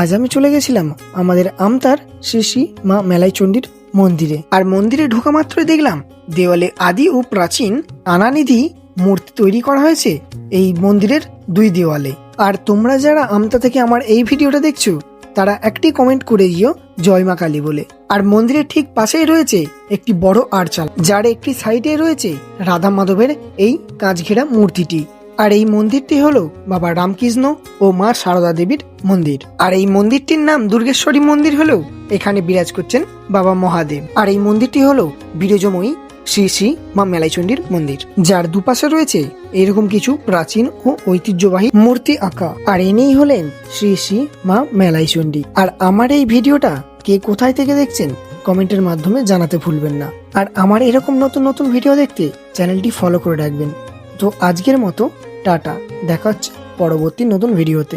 আজ আমি চলে গেছিলাম আমাদের আমতার শ্রী শ্রী মা মেলাই চণ্ডীর মন্দিরে। আর মন্দিরে ঢোকা মাত্রই দেখলাম দেওয়ালে আদি ও প্রাচীন নানানিধি মূর্তি তৈরি করা হয়েছে এই মন্দিরের দুই দেওয়ালে। আর তোমরা যারা আমতা থেকে আমার এই ভিডিওটা দেখছো তারা একটি কমেন্ট করে দিও জয় মা কালী বলে। আর মন্দিরের ঠিক পাশেই রয়েছে একটি বড় আর্চাল, যার একটি সাইডে রয়েছে রাধা মাধবের এই কাঁচ ঘেরা মূর্তিটি। আর এই মন্দিরটি হলো বাবা রামকৃষ্ণ ও মা সারদা দেবীর মন্দির। আর এই মন্দিরটির নাম দুর্গেশ্বরী মন্দির হলেও এখানে বিরাজ করছেন বাবা মহাদেব। আর এই মন্দিরটি হলো বিরজময়ী শ্রী শ্রী মা মেলাইচণ্ডীর মন্দির, যার দুপাশে রয়েছে এরকম কিছু প্রাচীন ও ঐতিহ্যবাহী মূর্তি আঁকা। আর এনেই হলেন শ্রী শ্রী মা মেলাইচণ্ডী। আর আমার এই ভিডিওটা কে কোথায় থেকে দেখছেন কমেন্টের মাধ্যমে জানাতে ভুলবেন না। আর আমার এরকম নতুন নতুন ভিডিও দেখতে চ্যানেলটি ফলো করে রাখবেন। তো আজকের মতো টাটা, দেখা হচ্ছে পরবর্তী নতুন ভিডিওতে।